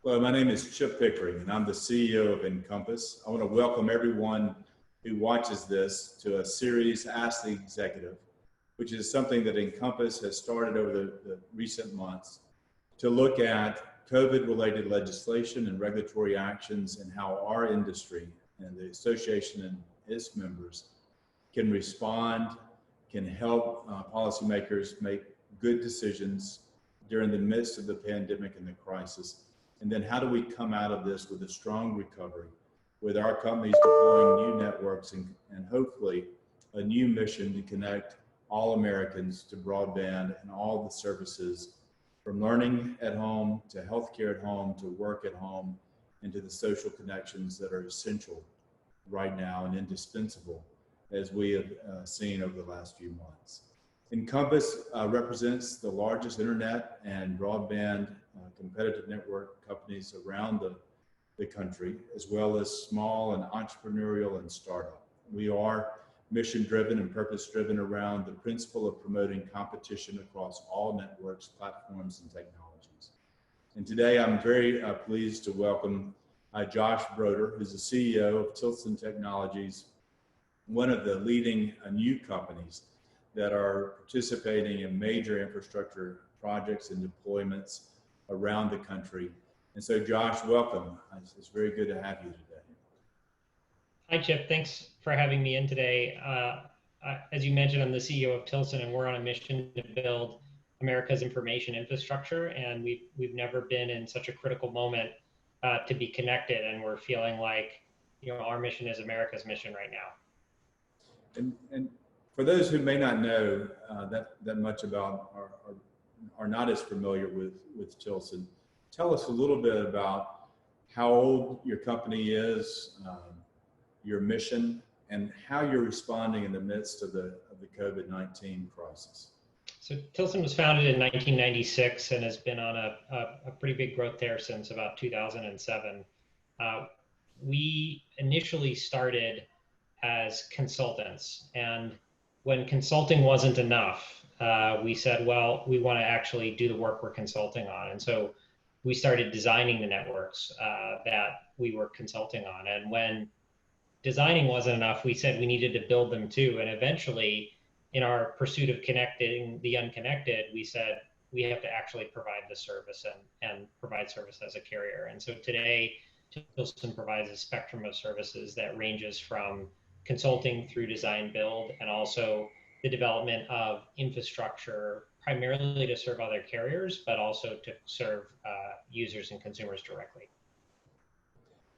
Well, my name is Chip Pickering, and I'm the CEO of INCOMPAS. I want to welcome everyone who watches this to a series, Ask the Executive, which is something that INCOMPAS has started over the recent months to look at COVID-related legislation and regulatory actions and how our industry and the association and its members can respond, can help policymakers make good decisions during the midst of the pandemic and the crisis. And then how do we come out of this with a strong recovery, with our companies deploying new networks and hopefully a new mission to connect all Americans to broadband and all the services from learning at home to healthcare at home to work at home and to the social connections that are essential right now and indispensable as we have seen over the last few months. INCOMPAS represents the largest internet and broadband competitive network companies around the country, as well as small and entrepreneurial and startup. We are mission-driven and purpose-driven around the principle of promoting competition across all networks, platforms, and technologies. And today I'm very pleased to welcome Josh Broder, who's the CEO of Tilson Technologies, one of the leading new companies that are participating in major infrastructure projects and deployments around the country. And so Josh, welcome. It's very good to have you today. Hi, Chip. Thanks for having me in today. As you mentioned, I'm the CEO of Tilson, and we're on a mission to build America's information infrastructure. And we've never been in such a critical moment to be connected. And we're feeling like, our mission is America's mission right now. And for those who may not know that much about or are not as familiar with Tilson, tell us a little bit about how old your company is, your mission, and how you're responding in the midst of the COVID-19 crisis. So Tilson was founded in 1996 and has been on a pretty big growth there since about 2007. We initially started as consultants, and when consulting wasn't enough, we said, well, we want to actually do the work we're consulting on. And so we started designing the networks that we were consulting on. And when designing wasn't enough, we said we needed to build them too. And eventually, in our pursuit of connecting the unconnected, we said we have to actually provide the service and provide service as a carrier. And so today, Tilson provides a spectrum of services that ranges from consulting through design build and also the development of infrastructure primarily to serve other carriers, but also to serve users and consumers directly.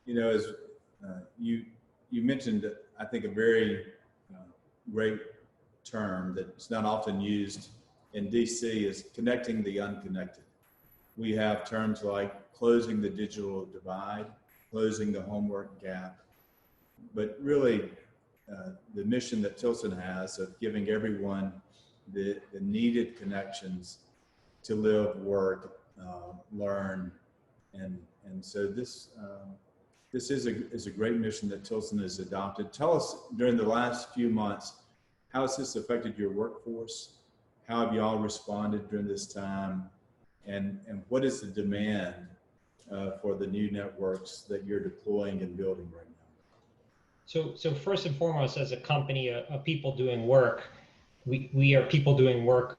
As you mentioned, I think a very great term that's not often used in DC is connecting the unconnected. We have terms like closing the digital divide, closing the homework gap, but really the mission that Tilson has of giving everyone the needed connections to live, work, learn, and so this is a great mission that Tilson has adopted. Tell us, during the last few months, how has this affected your workforce? How have y'all responded during this time? And what is the demand for the new networks that you're deploying and building right now? So first and foremost, as a company of people doing work, we are people doing work,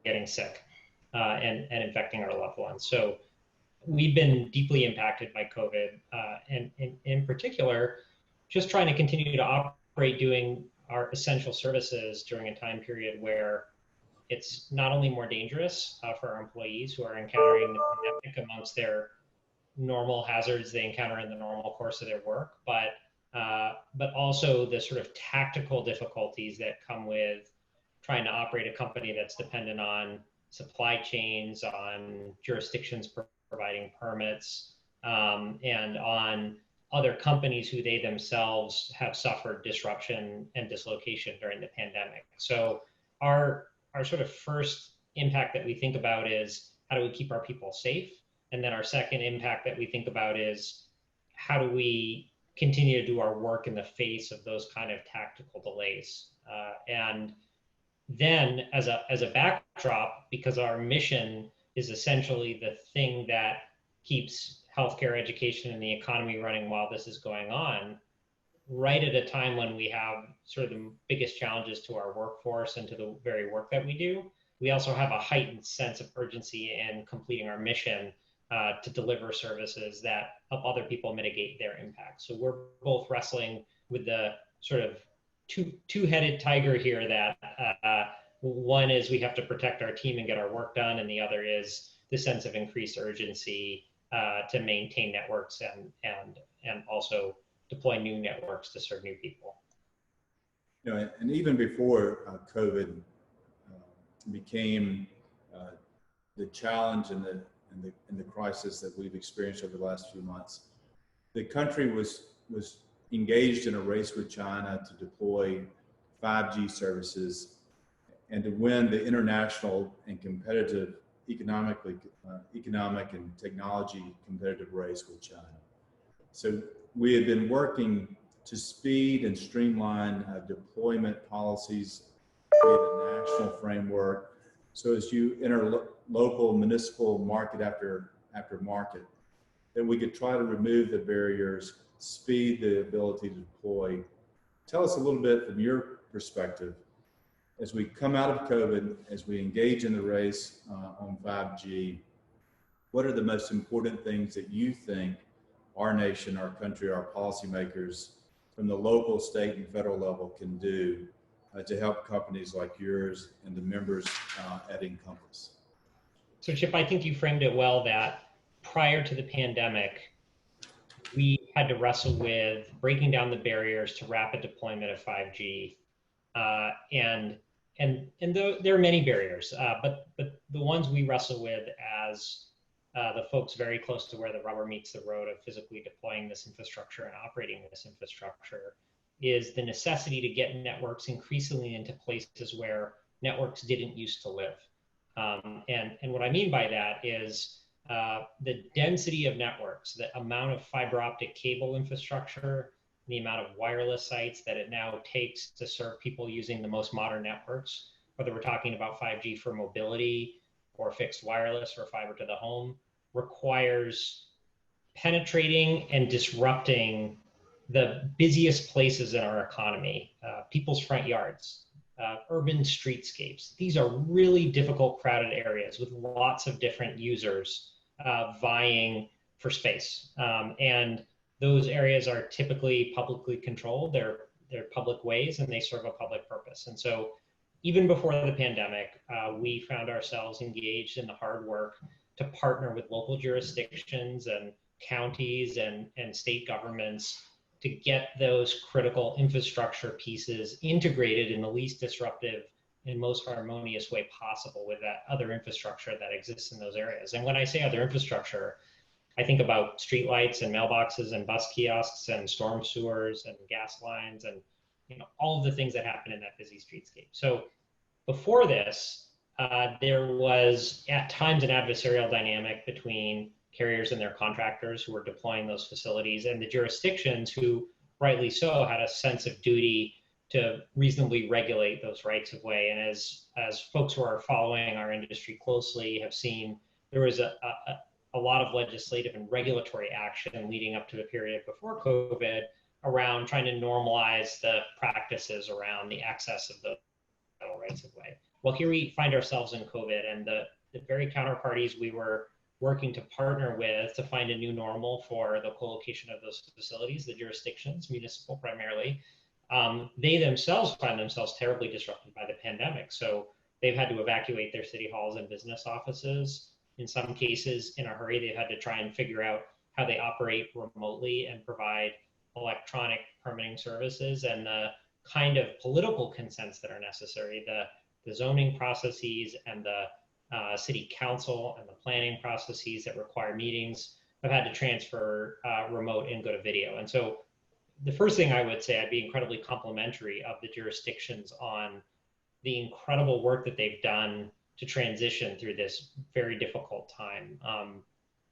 getting sick and infecting our loved ones. So we've been deeply impacted by COVID, and in particular, just trying to continue to operate doing our essential services during a time period where it's not only more dangerous for our employees who are encountering the pandemic amongst their normal hazards they encounter in the normal course of their work, but also the sort of tactical difficulties that come with trying to operate a company that's dependent on supply chains, on jurisdictions providing permits, and on other companies who they themselves have suffered disruption and dislocation during the pandemic. So our sort of first impact that we think about is how do we keep our people safe? And then our second impact that we think about is how do we continue to do our work in the face of those kind of tactical delays. And then as a backdrop, because our mission is essentially the thing that keeps healthcare, education, and the economy running while this is going on, right at a time when we have sort of the biggest challenges to our workforce and to the very work that we do. We also have a heightened sense of urgency in completing our mission to deliver services that help other people mitigate their impact. So we're both wrestling with the sort of two-headed tiger here that one is we have to protect our team and get our work done, and the other is the sense of increased urgency to maintain networks and also deploy new networks to serve new people. You know, and even before COVID became the challenge and the crisis that we've experienced over the last few months, the country was engaged in a race with China to deploy 5G services and to win the international and competitive economic and technology competitive race with China. So we had been working to speed and streamline deployment policies, create a national framework, so as you enter local municipal market after market, that we could try to remove the barriers, speed the ability to deploy. Tell us a little bit from your perspective, as we come out of COVID, as we engage in the race on 5G, what are the most important things that you think our nation, our country, our policymakers from the local, state, and federal level can do to help companies like yours and the members at INCOMPAS? So Chip, I think you framed it well that prior to the pandemic, we had to wrestle with breaking down the barriers to rapid deployment of 5G. And there are many barriers, but the ones we wrestle with as the folks very close to where the rubber meets the road of physically deploying this infrastructure and operating this infrastructure is the necessity to get networks increasingly into places where networks didn't used to live. And what I mean by that is the density of networks, the amount of fiber optic cable infrastructure, the amount of wireless sites that it now takes to serve people using the most modern networks, whether we're talking about 5G for mobility or fixed wireless or fiber to the home, requires penetrating and disrupting the busiest places in our economy, people's front yards, urban streetscapes. These are really difficult, crowded areas with lots of different users vying for space. And those areas are typically publicly controlled. They're public ways and they serve a public purpose. And so even before the pandemic, we found ourselves engaged in the hard work to partner with local jurisdictions and counties and state governments to get those critical infrastructure pieces integrated in the least disruptive and most harmonious way possible with that other infrastructure that exists in those areas. And when I say other infrastructure, I think about streetlights and mailboxes and bus kiosks and storm sewers and gas lines and all of the things that happen in that busy streetscape. So before this, there was at times an adversarial dynamic between carriers and their contractors who were deploying those facilities and the jurisdictions who, rightly so, had a sense of duty to reasonably regulate those rights of way. And as folks who are following our industry closely have seen, there was a lot of legislative and regulatory action leading up to the period before COVID around trying to normalize the practices around the access of the rights of way. Well, here we find ourselves in COVID, and the very counterparties we were working to partner with to find a new normal for the colocation of those facilities, the jurisdictions, municipal primarily, they themselves find themselves terribly disrupted by the pandemic. So they've had to evacuate their city halls and business offices. In some cases, in a hurry, they've had to try and figure out how they operate remotely and provide electronic permitting services and the kind of political consents that are necessary, the zoning processes and the city council and the planning processes that require meetings have had to transfer remote and go to video. And so the first thing I would say, I'd be incredibly complimentary of the jurisdictions on the incredible work that they've done to transition through this very difficult time.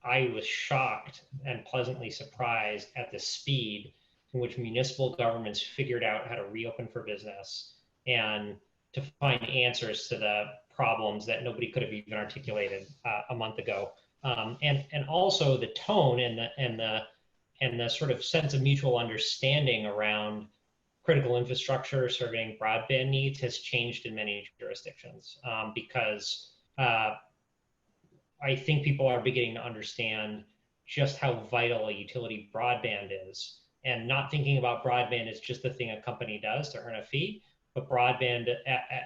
I was shocked and pleasantly surprised at the speed in which municipal governments figured out how to reopen for business and to find answers to the problems that nobody could have even articulated a month ago. And also the tone and the sort of sense of mutual understanding around critical infrastructure serving broadband needs has changed in many jurisdictions, because I think people are beginning to understand just how vital a utility broadband is, and not thinking about broadband as just the thing a company does to earn a fee, but broadband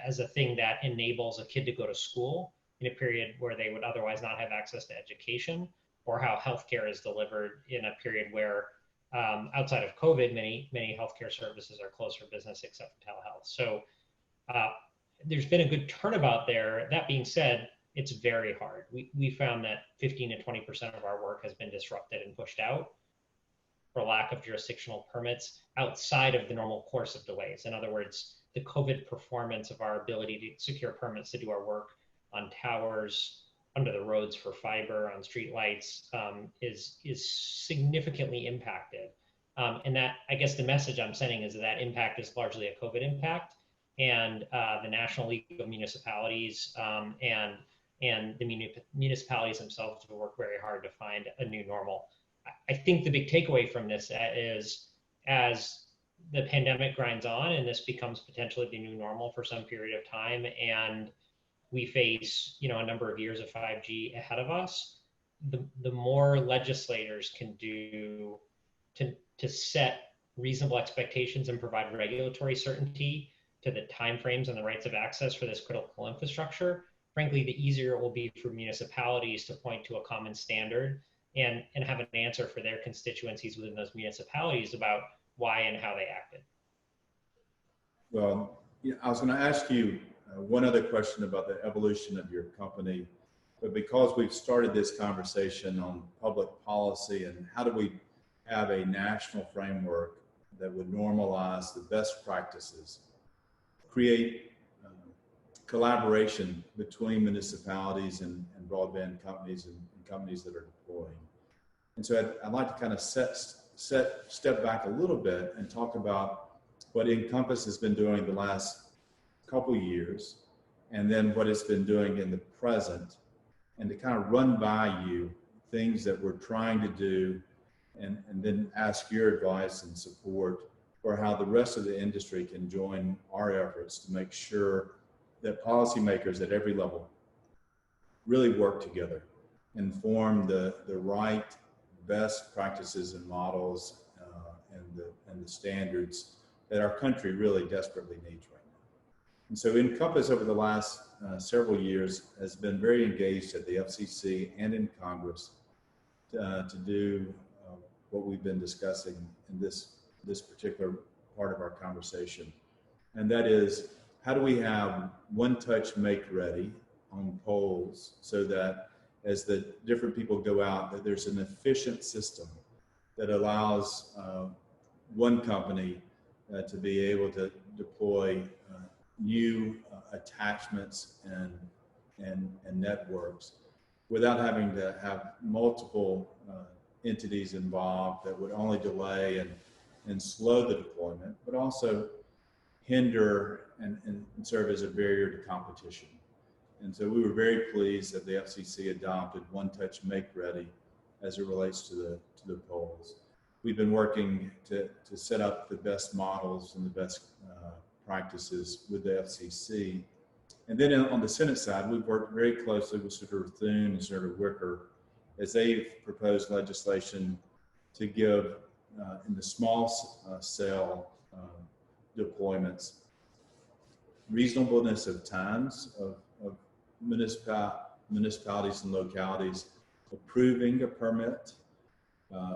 as a thing that enables a kid to go to school in a period where they would otherwise not have access to education, or how healthcare is delivered in a period where outside of COVID, many healthcare services are closed for business except for telehealth. So there's been a good turnabout there. That being said, it's very hard. We found that 15 to 20% of our work has been disrupted and pushed out for lack of jurisdictional permits outside of the normal course of delays. In other words, the COVID performance of our ability to secure permits to do our work on towers, under the roads for fiber, on streetlights, is significantly impacted. And that, I guess the message I'm sending is that impact is largely a COVID impact, and the National League of Municipalities and the municipalities themselves have worked very hard to find a new normal. I think the big takeaway from this is, as the pandemic grinds on and this becomes potentially the new normal for some period of time, and we face, a number of years of 5G ahead of us, the more legislators can do to set reasonable expectations and provide regulatory certainty to the timeframes and the rights of access for this critical infrastructure, frankly, the easier it will be for municipalities to point to a common standard and have an answer for their constituencies within those municipalities about why and how they acted. Well, I was going to ask you one other question about the evolution of your company, but because we've started this conversation on public policy and how do we have a national framework that would normalize the best practices, create collaboration between municipalities and broadband companies and companies that are deploying. And so I'd like to kind of step back a little bit and talk about what INCOMPAS has been doing the last couple years, and then what it's been doing in the present, and to kind of run by you things that we're trying to do, and then ask your advice and support for how the rest of the industry can join our efforts to make sure that policymakers at every level really work together and form the right best practices and models and the standards that our country really desperately needs right now. And so INCOMPAS over the last several years has been very engaged at the FCC and in Congress to do what we've been discussing in this particular part of our conversation. And that is, how do we have one touch make ready on poles so that as the different people go out, that there's an efficient system that allows one company to be able to deploy new attachments and networks without having to have multiple entities involved that would only delay and slow the deployment, but also hinder and serve as a barrier to competition. And so we were very pleased that the FCC adopted One Touch Make Ready as it relates to the poles. We've been working to set up the best models and the best practices with the FCC. And then on the Senate side, we've worked very closely with Senator Thune and Senator Wicker as they've proposed legislation to give in the small cell deployments reasonableness of times of municipalities and localities approving a permit,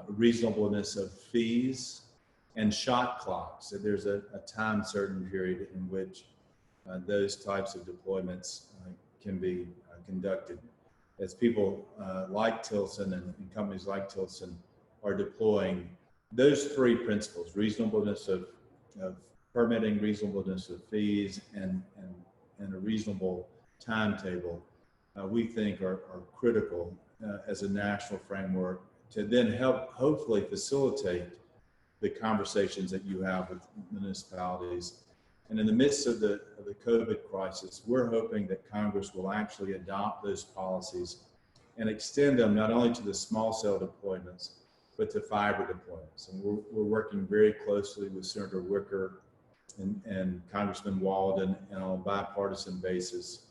reasonableness of fees, and shot clocks. So there's a time certain period in which those types of deployments can be conducted. As people like Tilson and companies like Tilson are deploying those three principles: reasonableness of permitting, reasonableness of fees, and a reasonable timetable, we think are critical as a national framework to then help hopefully facilitate the conversations that you have with municipalities. And in the midst of the COVID crisis, we're hoping that Congress will actually adopt those policies and extend them not only to the small cell deployments, but to fiber deployments. And we're working very closely with Senator Wicker and Congressman Walden, and on a bipartisan basis.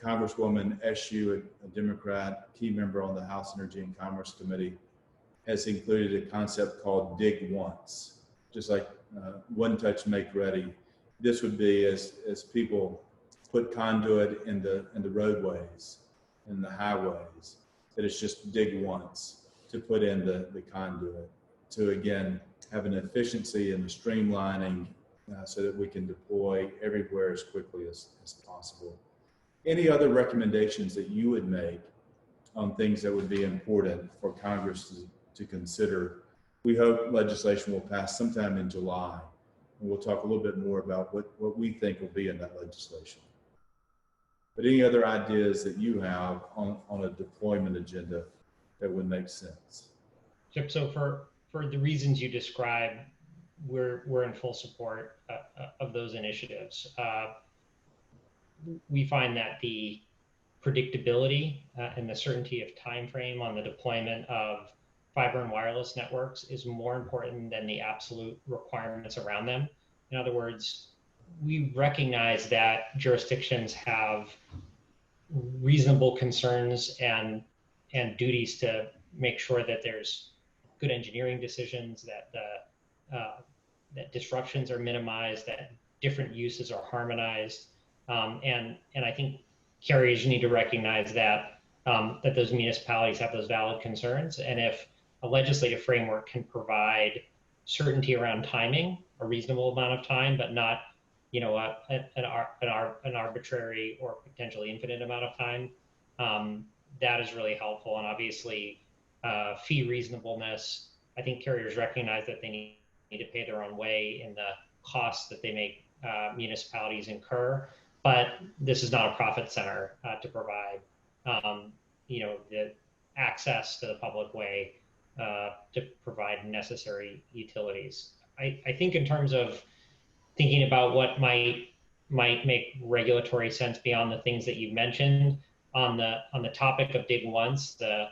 Congresswoman Eshoo, a Democrat, key member on the House Energy and Commerce Committee, has included a concept called dig once, just like one touch make ready. This would be as people put conduit in the roadways, in the highways, that it's just dig once to put in the conduit, to again have an efficiency and a streamlining so that we can deploy everywhere as quickly as possible. Any other recommendations that you would make on things that would be important for Congress to consider? We hope legislation will pass sometime in July, and we'll talk a little bit more about what we think will be in that legislation. But any other ideas that you have on a deployment agenda that would make sense? Chip, so for the reasons you described, we're in full support of those initiatives. We find that the predictability and the certainty of time frame on the deployment of fiber and wireless networks is more important than the absolute requirements around them. In other words, we recognize that jurisdictions have reasonable concerns and duties to make sure that there's good engineering decisions, that that disruptions are minimized, that different uses are harmonized, and I think carriers need to recognize that that those municipalities have those valid concerns, and if a legislative framework can provide certainty around timing, a reasonable amount of time, but not an arbitrary or potentially infinite amount of time, that is really helpful. And obviously, fee reasonableness, I think carriers recognize that they need to pay their own way in the costs that they make municipalities incur, but this is not a profit center to provide the access to the public way to provide necessary utilities. I think in terms of thinking about what might make regulatory sense beyond the things that you mentioned, on the topic of dig once, the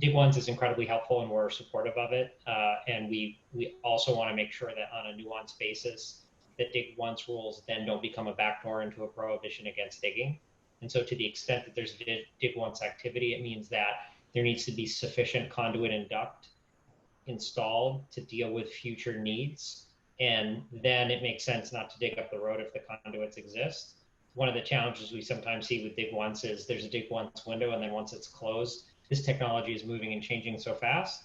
dig once is incredibly helpful and we're supportive of it. And we also want to make sure that on a nuanced basis, that dig once rules then don't become a backdoor into a prohibition against digging. And so to the extent that there's dig once activity, it means that there needs to be sufficient conduit and duct installed to deal with future needs. And then it makes sense not to dig up the road if the conduits exist. One of the challenges we sometimes see with dig once is there's a dig once window, and then once it's closed, this technology is moving and changing so fast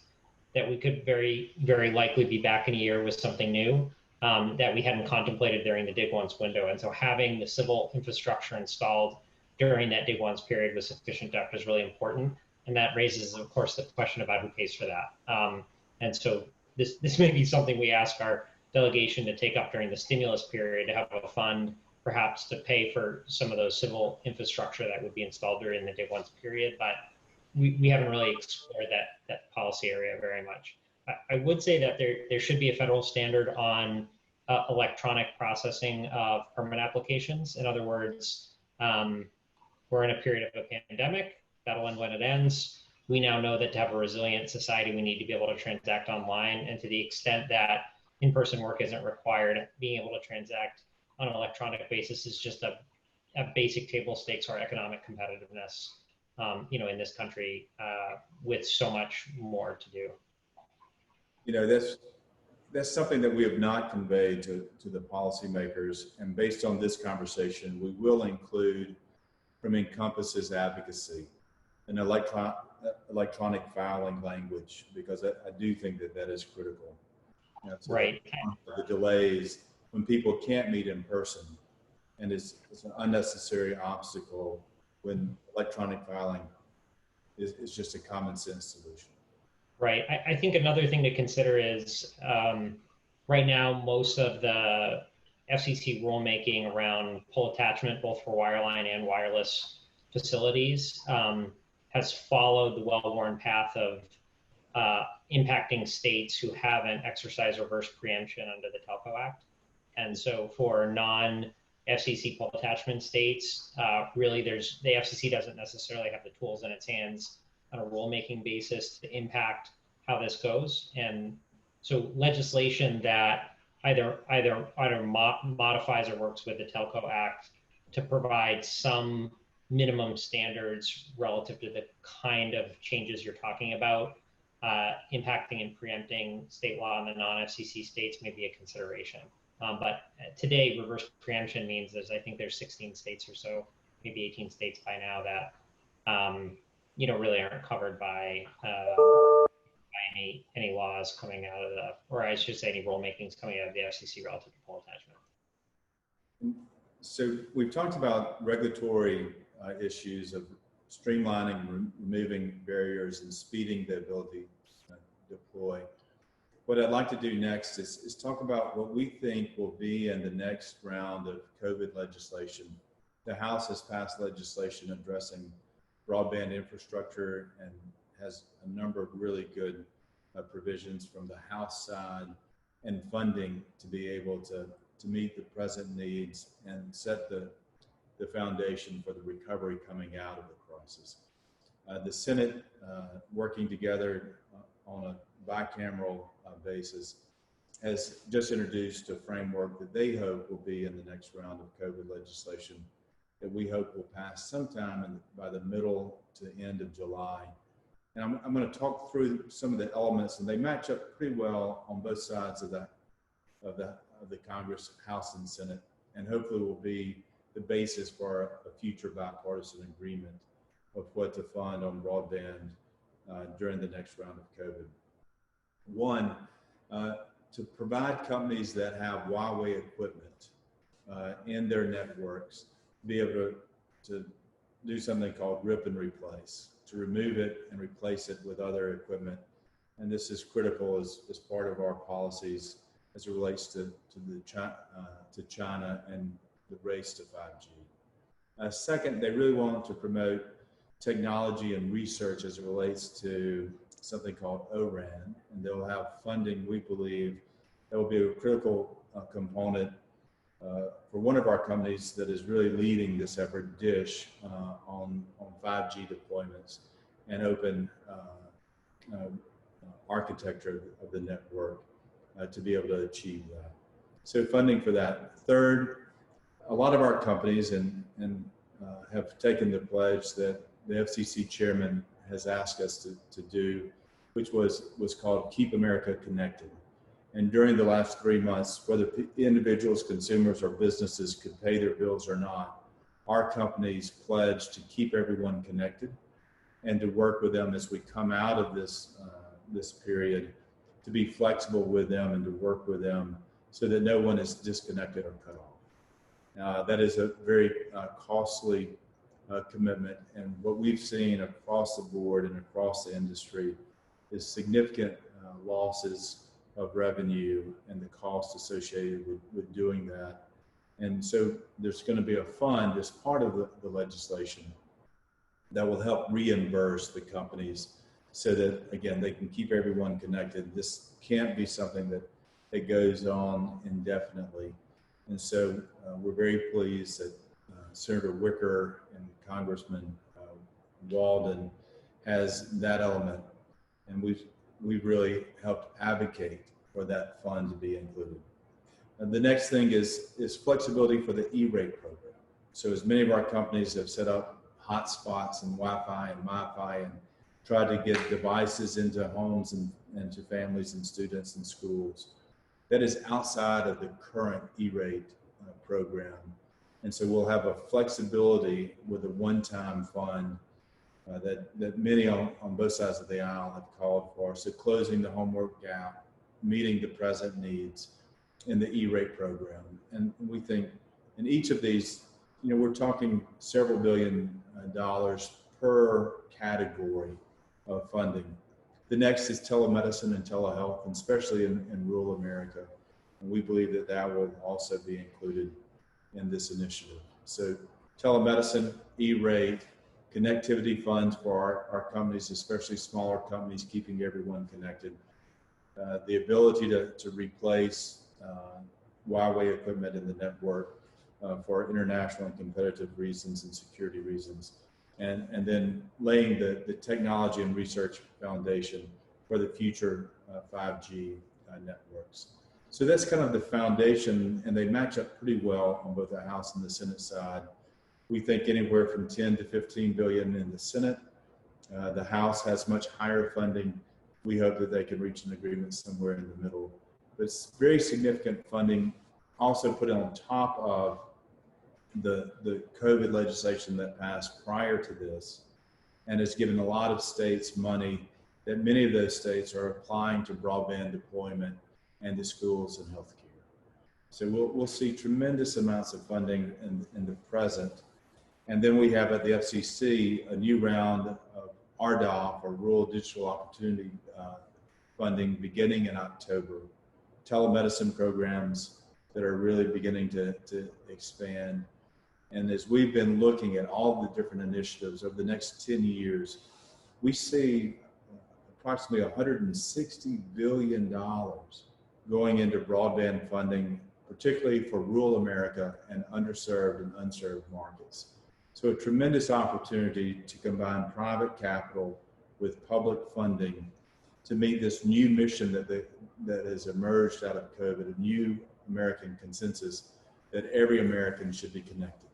that we could very, very likely be back in a year with something new that we hadn't contemplated during the dig once window. And so having the civil infrastructure installed during that dig once period with sufficient duct is really important. And that raises, of course, the question about who pays for that. And so this may be something we ask our delegation to take up during the stimulus period, to have a fund perhaps to pay for some of those civil infrastructure that would be installed during the dig once period. But we haven't really explored that policy area very much. I would say that there should be a federal standard on electronic processing of permit applications. In other words, we're in a period of a pandemic. That'll end when it ends. We now know that to have a resilient society, we need to be able to transact online. And to the extent that in-person work isn't required, being able to transact on an electronic basis is just a basic table stakes for economic competitiveness, in this country with so much more to do. That's something that we have not conveyed to the policymakers. And based on this conversation, we will include from INCOMPAS's advocacy an electronic filing language, because I do think that is critical. Right. The delays when people can't meet in person, and it's an unnecessary obstacle when electronic filing is just a common sense solution. Right. I think another thing to consider is right now, most of the FCC rulemaking around pole attachment, both for wireline and wireless facilities, has followed the well-worn path of impacting states who haven't exercised reverse preemption under the Telco Act. And so for FCC pole attachment states, really the FCC doesn't necessarily have the tools in its hands on a rulemaking basis to impact how this goes. And so legislation that either modifies or works with the Telco Act to provide some minimum standards relative to the kind of changes you're talking about, impacting and preempting state law in the non-FCC states may be a consideration. But today, reverse preemption means I think there's 16 states or so, maybe 18 states by now that really aren't covered by any laws coming out of or I should say any rulemakings coming out of the FCC relative to pole attachment. So we've talked about regulatory issues of streamlining, removing barriers, and speeding the ability to deploy. What I'd like to do next is talk about what we think will be in the next round of COVID legislation. The House has passed legislation addressing broadband infrastructure and has a number of really good provisions from the House side and funding to be able to meet the present needs and set the foundation for the recovery coming out of the crisis. The Senate, working together on a bicameral basis, has just introduced a framework that they hope will be in the next round of COVID legislation that we hope will pass sometime by the middle to end of July. And I'm going to talk through some of the elements, and they match up pretty well on both sides of the Congress, House, and Senate, and hopefully will be the basis for a future bipartisan agreement of what to fund on broadband during the next round of COVID. One, to provide companies that have Huawei equipment in their networks, be able to do something called rip and replace, to remove it and replace it with other equipment. And this is critical as part of our policies as it relates to China and the race to 5G. Second, they really want to promote technology and research as it relates to something called ORAN, and they'll have funding, we believe, that will be a critical component for one of our companies that is really leading this effort, DISH, on 5G deployments and open architecture of the network to be able to achieve that. So funding for that. Third, a lot of our companies have taken the pledge that the FCC chairman has asked us to do, which was called Keep America Connected. And during the last 3 months, whether individuals, consumers, or businesses could pay their bills or not, our companies pledged to keep everyone connected and to work with them as we come out of this period, to be flexible with them and to work with them so that no one is disconnected or cut off. That is a very costly commitment, and what we've seen across the board and across the industry is significant losses of revenue and the cost associated with doing that. And so there's going to be a fund as part of the legislation that will help reimburse the companies so that, again, they can keep everyone connected. This can't be something that goes on indefinitely. And so we're very pleased that Senator Wicker and Congressman Walden has that element, and we've really helped advocate for that fund to be included. And the next thing is flexibility for the E-rate program. So as many of our companies have set up hotspots and Wi-Fi and MiFi and tried to get devices into homes and to families and students and schools, that is outside of the current E-rate program. And so we'll have a flexibility with a one-time fund that many on both sides of the aisle have called for. So closing the homework gap, meeting the present needs in the E-rate program. And we think in each of these, we're talking several billion dollars per category of funding. The next is telemedicine and telehealth, and especially in rural America. And we believe that will also be included in this initiative. So telemedicine, E-rate, connectivity funds for our companies, especially smaller companies, keeping everyone connected. The ability to replace Huawei equipment in the network, for international and competitive reasons and security reasons, and then laying the technology and research foundation for the future 5G networks. So that's kind of the foundation, and they match up pretty well on both the House and the Senate side. We think anywhere from 10 to 15 billion in the Senate. The House has much higher funding. We hope that they can reach an agreement somewhere in the middle. But it's very significant funding, also put on top of the COVID legislation that passed prior to this, and has given a lot of states money that many of those states are applying to broadband deployment and to schools and healthcare. So we'll see tremendous amounts of funding in the present. And then we have at the FCC a new round of RDOF, or Rural Digital Opportunity funding, beginning in October. Telemedicine programs that are really beginning to expand. And as we've been looking at all the different initiatives over the next 10 years, we see approximately $160 billion going into broadband funding, particularly for rural America and underserved and unserved markets. So a tremendous opportunity to combine private capital with public funding to meet this new mission that has emerged out of COVID, a new American consensus that every American should be connected.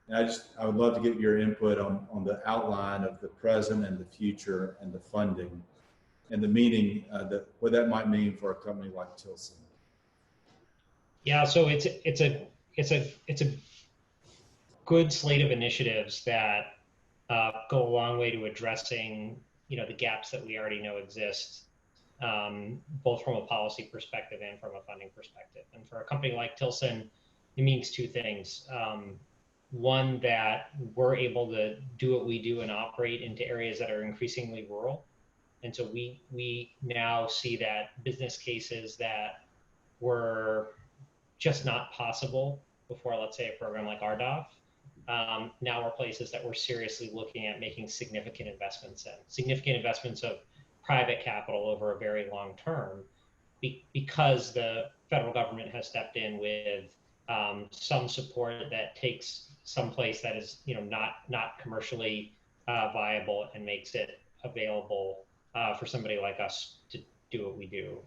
And I would love to get your input on the outline of the present and the future and the funding and the meaning, what that might mean for a company like Tilson. Yeah, so it's a good slate of initiatives that go a long way to addressing the gaps that we already know exist, both from a policy perspective and from a funding perspective. And for a company like Tilson, it means two things. One, that we're able to do what we do and operate into areas that are increasingly rural. And so we now see that business cases that were just not possible before, let's say, a program like RDOF, now are places that we're seriously looking at making significant investments of private capital over a very long term, because the federal government has stepped in with some support that takes some place that is not commercially viable and makes it available for somebody like us to do what we do.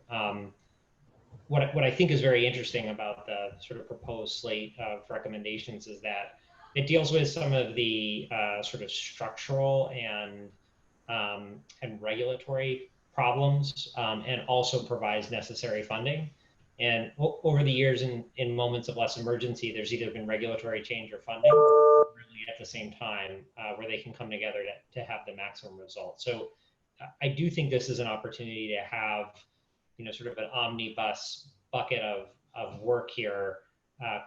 What I think is very interesting about the sort of proposed slate of recommendations is that it deals with some of the sort of structural and regulatory problems, and also provides necessary funding. And over the years, in moments of less emergency, there's either been regulatory change or funding really at the same time, where they can come together to have the maximum result. So I do think this is an opportunity to have sort of an omnibus bucket of work here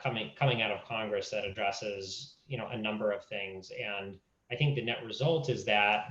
coming out of Congress that addresses a number of things. And I think the net result is that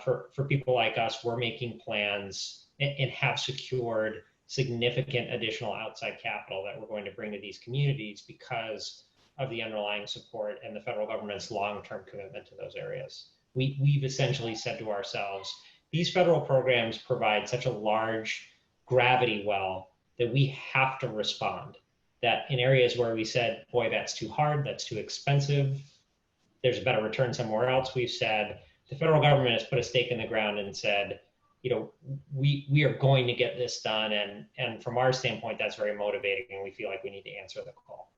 for people like us, we're making plans and have secured significant additional outside capital that we're going to bring to these communities because of the underlying support and the federal government's long-term commitment to those areas. We've essentially said to ourselves, these federal programs provide such a large gravity well that we have to respond. That in areas where we said, boy, that's too hard, that's too expensive, there's a better return somewhere else, we've said, the federal government has put a stake in the ground and said, we are going to get this done. And from our standpoint, that's very motivating, and we feel like we need to answer the call.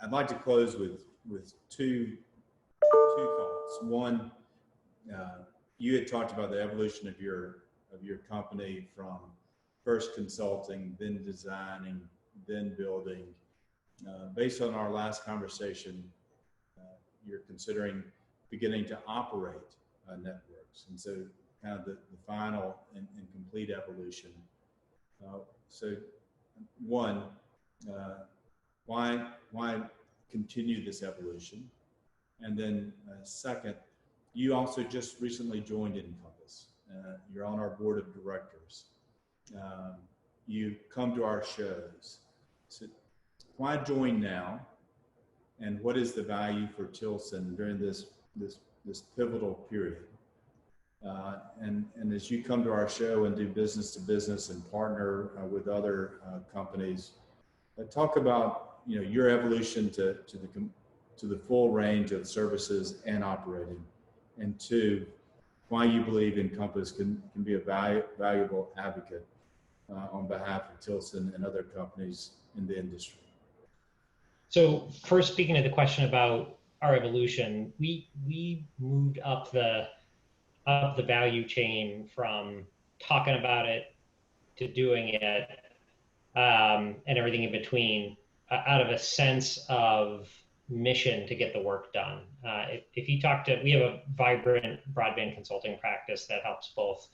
I'd like to close with two thoughts. One, you had talked about the evolution of your company from first consulting, then designing, then building. Based on our last conversation, you're considering beginning to operate networks, and so kind of the final and complete evolution. So one, why continue this evolution? And then second, you also just recently joined INCOMPAS. You're on our board of directors. You come to our shows. So why join now? And what is the value for Tilson during this pivotal period? And as you come to our show and do business to business and partner with other companies, talk about your evolution to the full range of services and operating, and two, why you believe Encompass can be a valuable advocate on behalf of Tilson and other companies in the industry. So first, speaking to the question about our evolution, we moved up the value chain from talking about it to doing it, and everything in between, out of a sense of mission to get the work done. If you talk to, we have a vibrant broadband consulting practice that helps both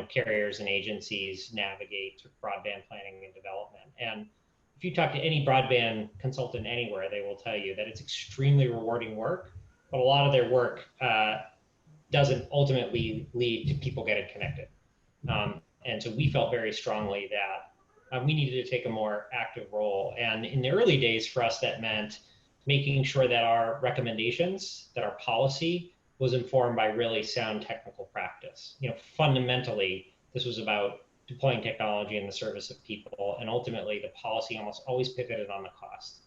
carriers and agencies navigate broadband planning and development. And if you talk to any broadband consultant anywhere, they will tell you that it's extremely rewarding work, but a lot of their work doesn't ultimately lead to people getting connected. And so we felt very strongly that we needed to take a more active role. And in the early days for us, that meant making sure that our recommendations, that our policy was informed by really sound technical practice. Fundamentally, this was about deploying technology in the service of people, and ultimately the policy almost always pivoted on the cost.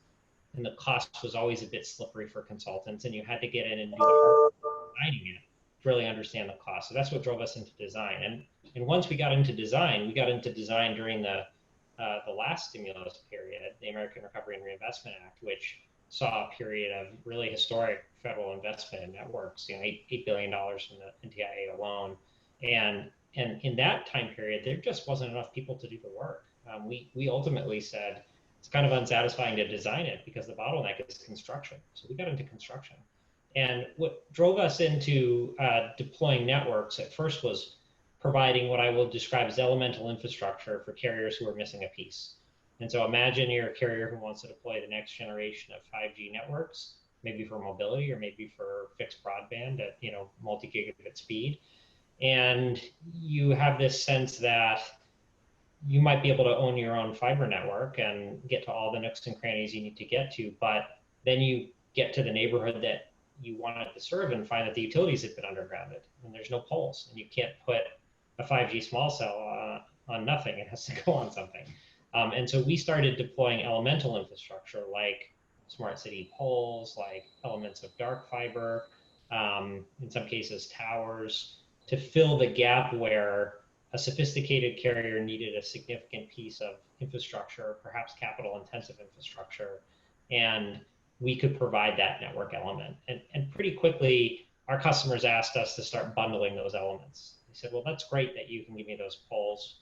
And the cost was always a bit slippery for consultants, and you had to get in and do the hard work of designing it to really understand the cost. So that's what drove us into design. And once we got into design, during the last stimulus period, the American Recovery and Reinvestment Act, which saw a period of really historic federal investment in networks, $8 billion from the NTIA alone. And in that time period, there just wasn't enough people to do the work. We ultimately said it's kind of unsatisfying to design it because the bottleneck is construction. So we got into construction. And what drove us into deploying networks at first was providing what I will describe as elemental infrastructure for carriers who are missing a piece. And so imagine you're a carrier who wants to deploy the next generation of 5G networks, maybe for mobility or maybe for fixed broadband at multi-gigabit speed. And you have this sense that you might be able to own your own fiber network and get to all the nooks and crannies you need to get to, but then you get to the neighborhood that you wanted to serve and find that the utilities have been undergrounded and there's no poles, and you can't put a 5G small cell on nothing. It has to go on something. And so we started deploying elemental infrastructure like smart city poles, like elements of dark fiber, in some cases towers, to fill the gap where a sophisticated carrier needed a significant piece of infrastructure, perhaps capital intensive infrastructure, and we could provide that network element. And pretty quickly, our customers asked us to start bundling those elements. They said, well, that's great that you can give me those poles,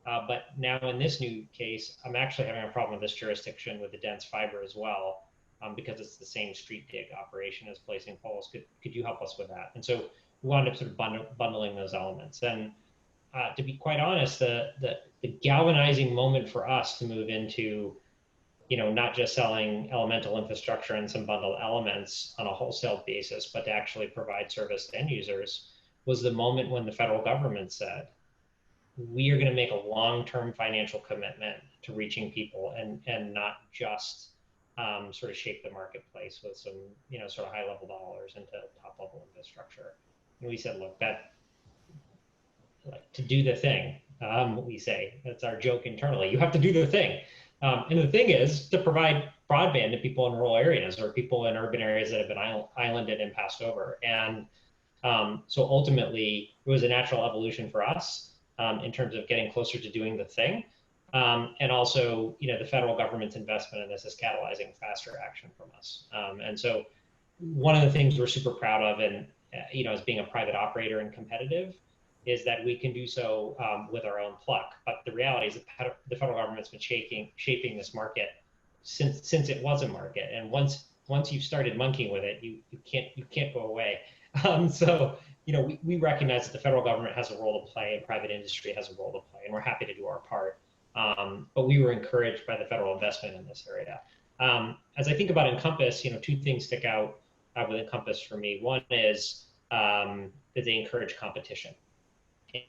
but now in this new case, I'm actually having a problem with this jurisdiction with the dense fiber as well, because it's the same street dig operation as placing poles. Could you help us with that? And so we wound up sort of bundling those elements. And to be quite honest, the galvanizing moment for us to move into, not just selling elemental infrastructure and some bundled elements on a wholesale basis, but to actually provide service to end users, was the moment when the federal government said, we are going to make a long-term financial commitment to reaching people and not just sort of shape the marketplace with some, sort of high-level dollars into top-level infrastructure. And we said, look, to do the thing, we say, that's our joke internally, you have to do the thing. And the thing is to provide broadband to people in rural areas or people in urban areas that have been islanded and passed over. And so ultimately, it was a natural evolution for us in terms of getting closer to doing the thing. And also, the federal government's investment in this is catalyzing faster action from us. And so one of the things we're super proud of, and as being a private operator and competitive, is that we can do so with our own pluck. But the reality is that the federal government's been shaping this market since it was a market. And once you've started monkeying with it, you can't go away. So we recognize that the federal government has a role to play and private industry has a role to play, and we're happy to do our part. But we were encouraged by the federal investment in this area. As I think about Encompass, two things stick out with Encompass for me. One is that they encourage competition.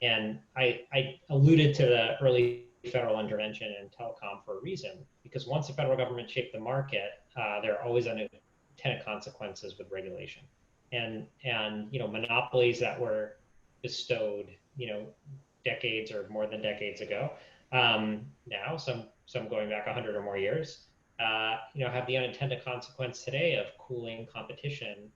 And I alluded to the early federal intervention in telecom for a reason, because once the federal government shaped the market, there are always unintended consequences with regulation. And monopolies that were bestowed, decades or more than decades ago, now some going back 100 or more years, have the unintended consequence today of cooling competition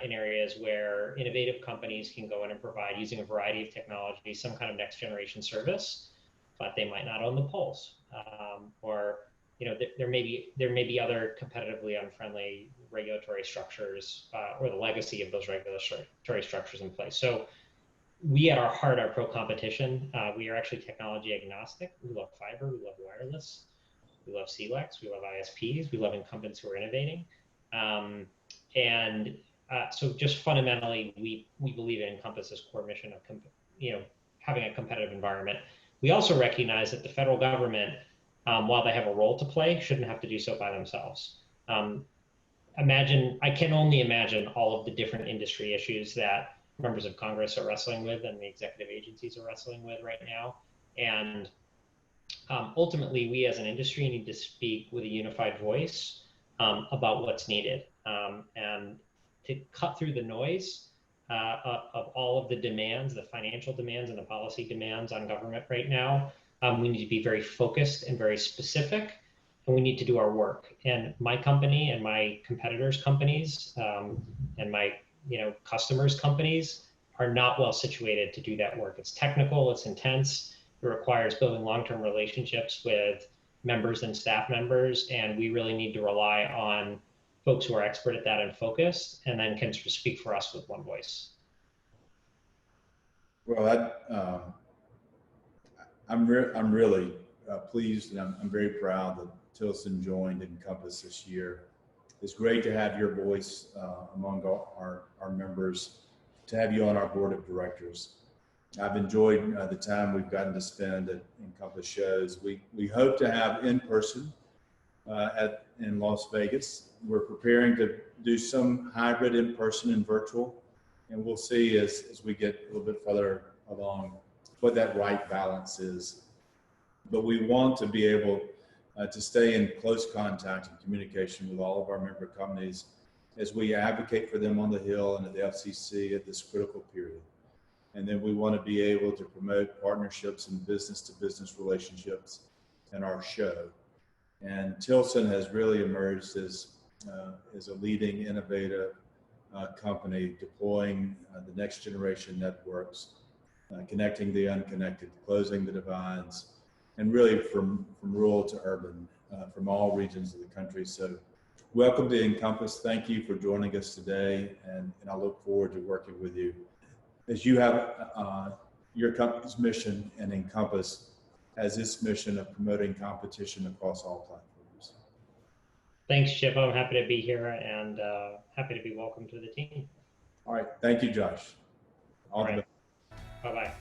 in areas where innovative companies can go in and provide, using a variety of technologies, some kind of next generation service, but they might not own the poles, or there may be other competitively unfriendly regulatory structures or the legacy of those regulatory structures in place. So we at our heart are pro-competition. We are actually technology agnostic. We love fiber, we love wireless, we love CLECs, we love ISPs, we love incumbents who are innovating. So just fundamentally, we believe in Encompass's core mission of having a competitive environment. We also recognize that the federal government, while they have a role to play, shouldn't have to do so by themselves. I can only imagine all of the different industry issues that members of Congress are wrestling with and the executive agencies are wrestling with right now. And ultimately, we as an industry need to speak with a unified voice about what's needed. And to cut through the noise of all of the demands, the financial demands and the policy demands on government right now, we need to be very focused and very specific, and we need to do our work. And my company and my competitors' companies and my customers' companies are not well situated to do that work. It's technical, it's intense, it requires building long-term relationships with members and staff members, and we really need to rely on folks who are expert at that and focused, and then can sort of speak for us with one voice. Well, I'm really pleased, and I'm very proud that Tilson joined Encompass this year. It's great to have your voice among our members, to have you on our board of directors. I've enjoyed the time we've gotten to spend at Encompass shows. We hope to have in person in Las Vegas. We're preparing to do some hybrid in person and virtual, and we'll see as we get a little bit further along what that right balance is. But we want to be able to stay in close contact and communication with all of our member companies as we advocate for them on the Hill and at the FCC at this critical period. And then we want to be able to promote partnerships and business-to-business relationships in our show. And Tilson has really emerged as a leading innovative company deploying the next generation networks, connecting the unconnected, closing the divides, and really from rural to urban, from all regions of the country. So welcome to Encompass. Thank you for joining us today, and I look forward to working with you as you have your company's mission, and Encompass has its mission of promoting competition across all platforms. Thanks, Chip. I'm happy to be here and happy to be welcomed to the team. All right. Thank you, Josh. All right. Bye-bye.